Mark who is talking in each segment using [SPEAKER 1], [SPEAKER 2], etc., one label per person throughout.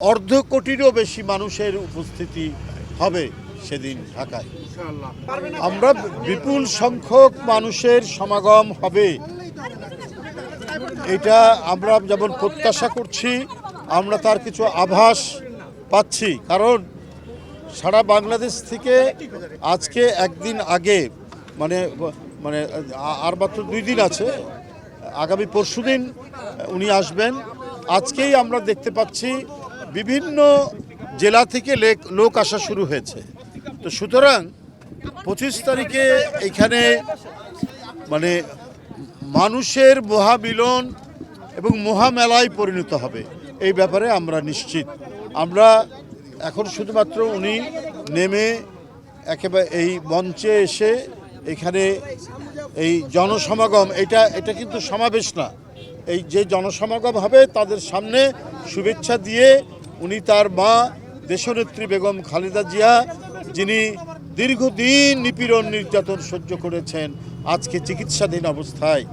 [SPEAKER 1] অর্ধ কোটিরও বেশি মানুষের উপস্থিতি হবে সেদিন ঢাকায়। আমরা বিপুল সংখ্যক মানুষের সমাগম হবে, এটা আমরা যেমন প্রত্যাশা করছি, আমরা তার কিছু আভাস পাচ্ছি। কারণ সারা বাংলাদেশ থেকে আজকে একদিন আগে মানে মানে আর মাত্র 2 দিন আছে, আগামী পরশুদিন উনি আসবেন। আজকেই আমরা দেখতে পাচ্ছি বিভিন্ন জেলা থেকে লোক আসা শুরু হয়েছে। তো সুতরাং 25 তারিখে এখানে মানে মানুষের মহামিলন এবং মহামেলায় পরিণত হবে, এই ব্যাপারে আমরা নিশ্চিত। আমরা এখন শুধুমাত্র উনি নেমে একেবারে এই মঞ্চে এসে এখানে এই জনসমাগম, এটা কিন্তু সমাবেশ না, এই যে জনসমাগম হবে তাদের সামনে শুভেচ্ছা দিয়ে উনি তার মা দেশনেত্রী বেগম খালেদা জিয়া, যিনি দীর্ঘদিন নিপীড়ন নির্যাতন সহ্য করেছেন, আজকে চিকিৎসাধীন অবস্থায়,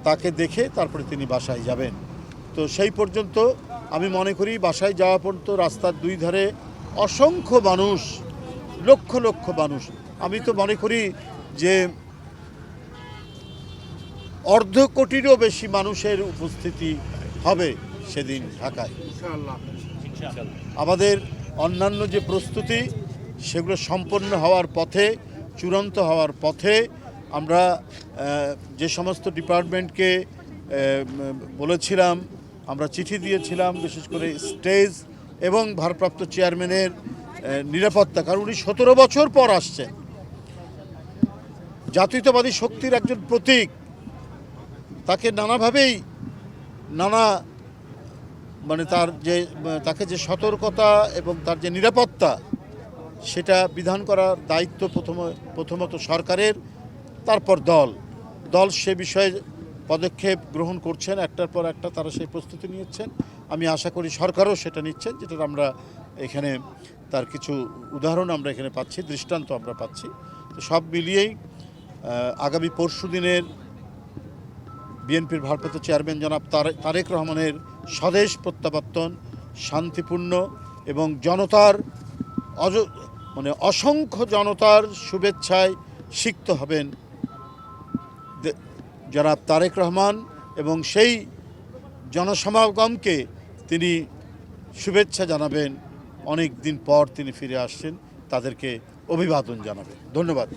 [SPEAKER 1] তাকে দেখে তারপরে তিনি বাসায় যাবেন। তো সেই পর্যন্ত আমি মনে করি বাসায় যাওয়া পর্যন্ত রাস্তার 2 ধারে অসংখ্য মানুষ, লক্ষ লক্ষ মানুষ, আমি তো মনে করি যে অর্ধ কোটিরও বেশি মানুষের উপস্থিতি হবে সেদিন ঢাকায়। আমাদের অন্যান্য যে প্রস্তুতি সেগুলো সম্পন্ন হওয়ার পথে, চূড়ান্ত হওয়ার পথে। আমরা যে সমস্ত ডিপার্টমেন্টকে বলেছিলাম, আমরা চিঠি দিয়েছিলাম, বিশেষ করে স্টেজ এবং ভারপ্রাপ্ত চেয়ারম্যানের নিরাপত্তা, কারণ উনি 17 বছর পর আসছেন, জাতীয়তাবাদী শক্তির একজন প্রতীক, তাকে নানাভাবেই তাকে যে সতর্কতা এবং তার যে নিরাপত্তা, সেটা বিধান করার দায়িত্ব প্রথমত সরকারের, তারপর দল সে বিষয়ে পদক্ষেপ গ্রহণ করছেন, একটার পর একটা তারা সেই প্রস্তুতি নিচ্ছেন। আমি আশা করি সরকারও সেটা নিচ্ছেন, যেটা আমরা এখানে তার কিছু উদাহরণ আমরা এখানে পাচ্ছি, দৃষ্টান্ত আমরা পাচ্ছি। তো সব মিলিয়েই আগামী পরশুদিনের বিএনপির ভারপ্রাপ্ত চেয়ারম্যান জনাব তারেক রহমানের স্বদেশ প্রত্যাবর্তন শান্তিপূর্ণ এবং জনতার অসংখ্য জনতার শুভেচ্ছায় সিক্ত হবেন জনাব তারেক রহমান, এবং সেই জনসমাগমকে তিনি শুভেচ্ছা জানাবেন। অনেক দিন পর তিনি ফিরে আসছেন, তাদেরকে অভিবাদন জানাবেন। ধন্যবাদ।